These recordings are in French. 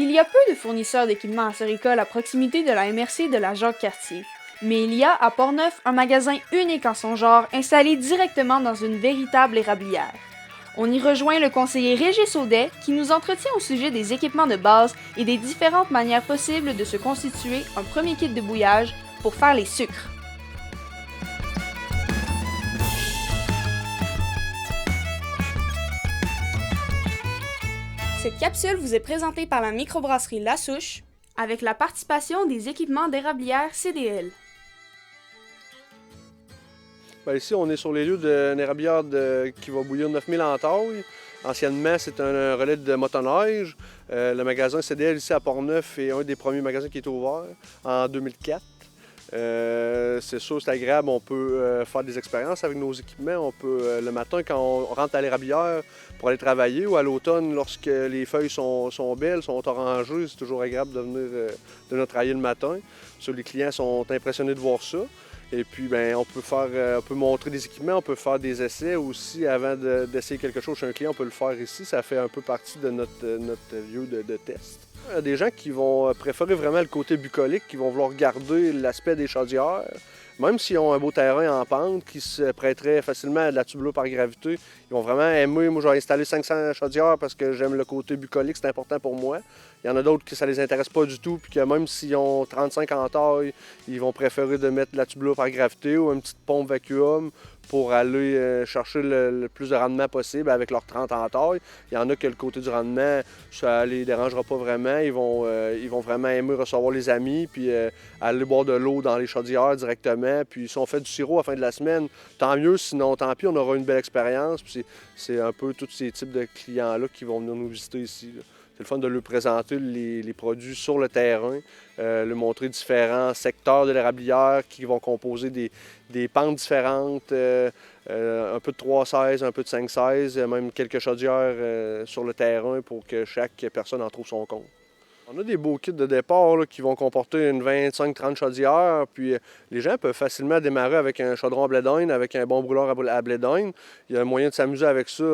Il y a peu de fournisseurs d'équipements acéricoles à proximité de la MRC de la Jacques-Cartier, mais il y a à Portneuf un magasin unique en son genre installé directement dans une véritable érablière. On y rejoint le conseiller Régis Audet qui nous entretient au sujet des équipements de base et des différentes manières possibles de se constituer un premier kit de bouillage pour faire les sucres. Cette capsule vous est présentée par la microbrasserie La Souche avec la participation des équipements d'érablière CDL. Bien, ici, on est sur les lieux d'une érablière qui va bouillir 9000 entailles. Anciennement, c'est un relais de motoneige. Le magasin CDL ici à Portneuf est un des premiers magasins qui est ouvert en 2004. C'est sûr, c'est agréable, on peut faire des expériences avec nos équipements. On peut, le matin, quand on rentre à l'érablière pour aller travailler, ou à l'automne, lorsque les feuilles sont belles, sont orangées, c'est toujours agréable de venir travailler le matin. So, les clients sont impressionnés de voir ça. Et puis, bien, on peut montrer des équipements, on peut faire des essais aussi avant d'essayer quelque chose chez un client. On peut le faire ici. Ça fait un peu partie de notre lieu de test. Il y a des gens qui vont préférer vraiment le côté bucolique, qui vont vouloir garder l'aspect des chaudières. Même s'ils ont un beau terrain en pente qui se prêterait facilement à de la tubulo par gravité, ils vont vraiment aimer. Moi, j'ai installé 500 chaudières parce que j'aime le côté bucolique, c'est important pour moi. Il y en a d'autres que ça les intéresse pas du tout, puis que même s'ils ont 35 en taille, ils vont préférer de mettre de la tubulo par gravité ou une petite pompe vacuum pour aller chercher le plus de rendement possible avec leurs 30 en taille. Il y en a que le côté du rendement, ça les dérangera pas vraiment. Ils vont vraiment aimer recevoir les amis, puis aller boire de l'eau dans les chaudières directement. Puis si on fait du sirop à la fin de la semaine, tant mieux, sinon tant pis, on aura une belle expérience. Puis c'est un peu tous ces types de clients-là qui vont venir nous visiter ici, là. C'est le fun de leur présenter les produits sur le terrain, leur montrer différents secteurs de l'érablière qui vont composer des pentes différentes, un peu de 3,16, un peu de 5,16, même quelques chaudières sur le terrain pour que chaque personne en trouve son compte. On a des beaux kits de départ là, qui vont comporter une 25-30 chaudières, puis les gens peuvent facilement démarrer avec un chaudron à blé d'Inde, avec un bon brûleur à blé d'Inde. Il y a un moyen de s'amuser avec ça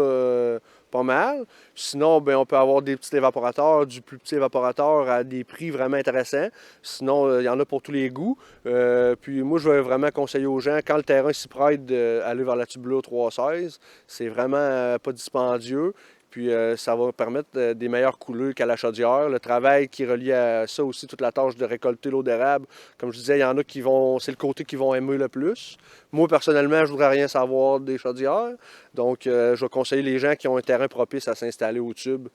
pas mal. Sinon, bien, on peut avoir des petits évaporateurs, du plus petit évaporateur à des prix vraiment intéressants. Sinon, il y en a pour tous les goûts. Puis moi, je vais vraiment conseiller aux gens, quand le terrain s'y prête, d'aller vers la tubulo 3,16. C'est vraiment pas dispendieux. Puis ça va permettre des meilleures couleurs qu'à la chaudière. Le travail qui est relié à ça aussi, toute la tâche de récolter l'eau d'érable. Comme je disais, il y en a qui vont, c'est le côté qu'ils vont aimer le plus. Moi, personnellement, je ne voudrais rien savoir des chaudières. Donc, je vais conseiller les gens qui ont un terrain propice à s'installer au tube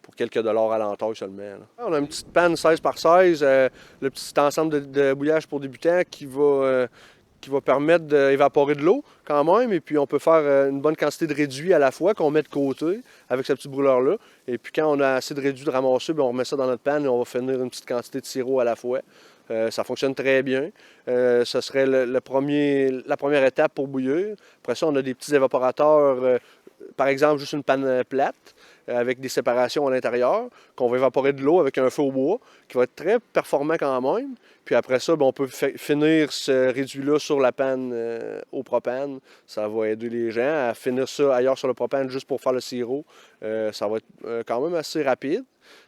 pour quelques dollars à l'entaille seulement, là. On a une petite panne 16 par 16, le petit ensemble de bouillage pour débutants qui va permettre d'évaporer de l'eau quand même. Et puis, on peut faire une bonne quantité de réduit à la fois qu'on met de côté avec ce petit brûleur-là. Et puis, quand on a assez de réduit de ramasser, bien, on remet ça dans notre panne et on va finir une petite quantité de sirop à la fois. Ça fonctionne très bien. Ce serait la première étape pour bouillir. Après ça, on a des petits évaporateurs, par exemple, juste une panne plate avec des séparations à l'intérieur, qu'on va évaporer de l'eau avec un feu au bois, qui va être très performant quand même. Puis après ça, bien, on peut finir ce réduit-là sur la panne au propane. Ça va aider les gens à finir ça ailleurs sur le propane juste pour faire le sirop. Ça va être quand même assez rapide.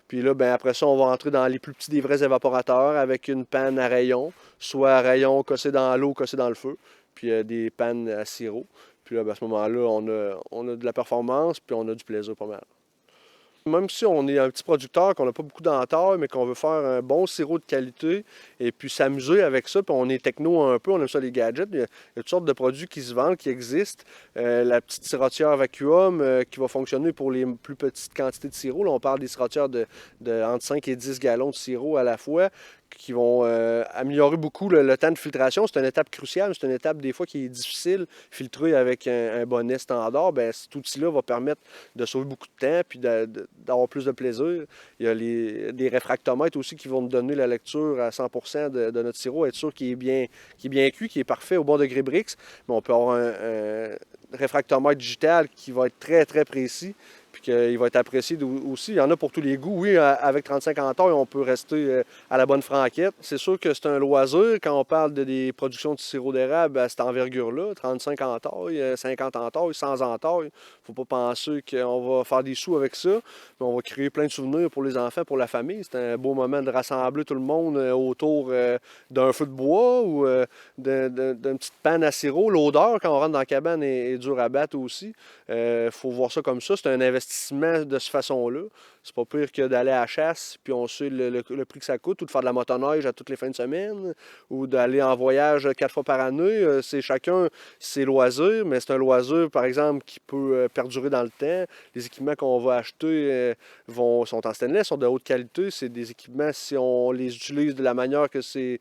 Puis là, bien, après ça, on va entrer dans les plus petits des vrais évaporateurs avec une panne à rayon, soit à rayon cassé dans l'eau, cassé dans le feu, puis des pannes à sirop. Puis là, bien, à ce moment-là, on a de la performance, puis on a du plaisir pas mal. Même si on est un petit producteur, qu'on n'a pas beaucoup d'entailles, mais qu'on veut faire un bon sirop de qualité et puis s'amuser avec ça, puis on est techno un peu, on aime ça les gadgets, il y a toutes sortes de produits qui se vendent, qui existent. La petite sirotière vacuum qui va fonctionner pour les plus petites quantités de sirop. Là, on parle des sirotières de entre 5 et 10 gallons de sirop à la fois, qui vont améliorer beaucoup le temps de filtration. C'est une étape cruciale, c'est une étape des fois qui est difficile. Filtrer avec un bonnet standard, bien, cet outil-là va permettre de sauver beaucoup de temps puis d'avoir plus de plaisir. Il y a des réfractomètres aussi qui vont nous donner la lecture à 100% de notre sirop, être sûr qu'il est bien cuit, qu'il est parfait au bon degré Brix. Mais on peut avoir un réfractomètre digital qui va être très, très précis puis qu'il va être apprécié aussi. Il y en a pour tous les goûts. Oui, avec 35 entailles, on peut rester à la bonne franquette. C'est sûr que c'est un loisir. Quand on parle des productions de sirop d'érable à cette envergure-là, 35 entailles, 50 entailles, 100 entailles, faut pas penser qu'on va faire des sous avec ça, mais on va créer plein de souvenirs pour les enfants, pour la famille. C'est un beau moment de rassembler tout le monde autour d'un feu de bois ou d'une petite panne à sirop. L'odeur, quand on rentre dans la cabane, est dure à battre aussi. Faut voir ça comme ça. C'est un investissement de cette façon-là. C'est pas pire que d'aller à la chasse, puis on sait le prix que ça coûte, ou de faire de la motoneige à toutes les fins de semaine, ou d'aller en voyage 4 fois par année. C'est chacun ses loisirs, mais c'est un loisir, par exemple, qui peut perdurer dans le temps. Les équipements qu'on va acheter sont en stainless, sont de haute qualité. C'est des équipements, si on les utilise de la manière que c'est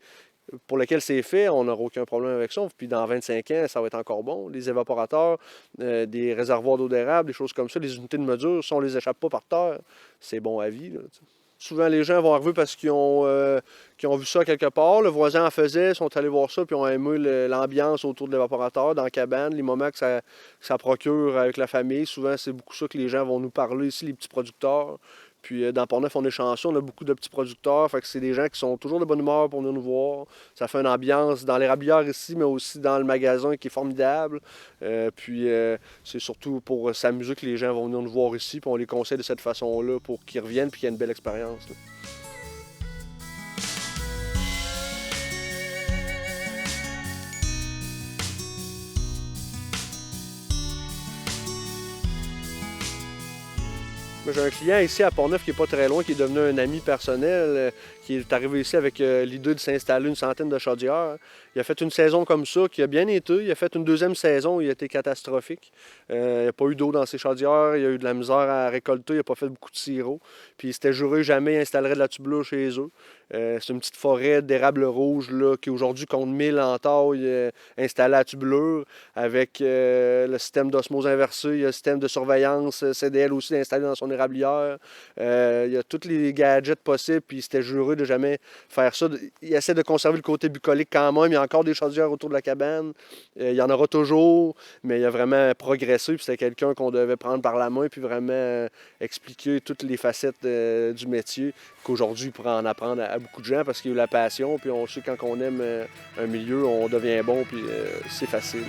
pour lequel c'est fait, on n'aura aucun problème avec ça. Puis dans 25 ans, ça va être encore bon. Les évaporateurs, des réservoirs d'eau d'érable, des choses comme ça, les unités de mesure, si on ne les échappe pas par terre, c'est bon à vie. Là, souvent, les gens vont arriver parce qu'ils ont vu ça quelque part. Le voisin en faisait, ils sont allés voir ça, puis ont aimé l'ambiance autour de l'évaporateur, dans la cabane, les moments que ça procure avec la famille. Souvent, c'est beaucoup ça que les gens vont nous parler ici, les petits producteurs. Puis dans Portneuf, on est chanceux, on a beaucoup de petits producteurs. Fait que c'est des gens qui sont toujours de bonne humeur pour venir nous voir. Ça fait une ambiance dans l'érablière ici, mais aussi dans le magasin qui est formidable. Puis c'est surtout pour s'amuser que les gens vont venir nous voir ici. Puis on les conseille de cette façon-là pour qu'ils reviennent et qu'il y ait une belle expérience. Là. J'ai un client ici à Portneuf qui n'est pas très loin, qui est devenu un ami personnel, qui est arrivé ici avec l'idée de s'installer une centaine de chaudières. Il a fait une saison comme ça, qui a bien été. Il a fait une deuxième saison, il a été catastrophique. Il n'y a pas eu d'eau dans ses chaudières, il a eu de la misère à récolter, il n'a pas fait beaucoup de sirop. Puis il s'était juré jamais il installerait de la tubulure chez eux. C'est une petite forêt d'érable rouge là, qui aujourd'hui compte 1000 entailles installées à tubulure, avec le système d'osmose inversée, il y a le système de surveillance CDL aussi installé dans son érablière. Il y a tous les gadgets possibles, puis il s'était juré de jamais faire ça. Il essaie de conserver le côté bucolique quand même. Il y a encore des chaudières autour de la cabane. Il y en aura toujours, mais il a vraiment progressé. Puis c'était quelqu'un qu'on devait prendre par la main puis vraiment expliquer toutes les facettes du métier qu'aujourd'hui, il pourrait en apprendre à beaucoup de gens parce qu'il y a eu la passion. Puis on sait quand on aime un milieu, on devient bon, puis c'est facile.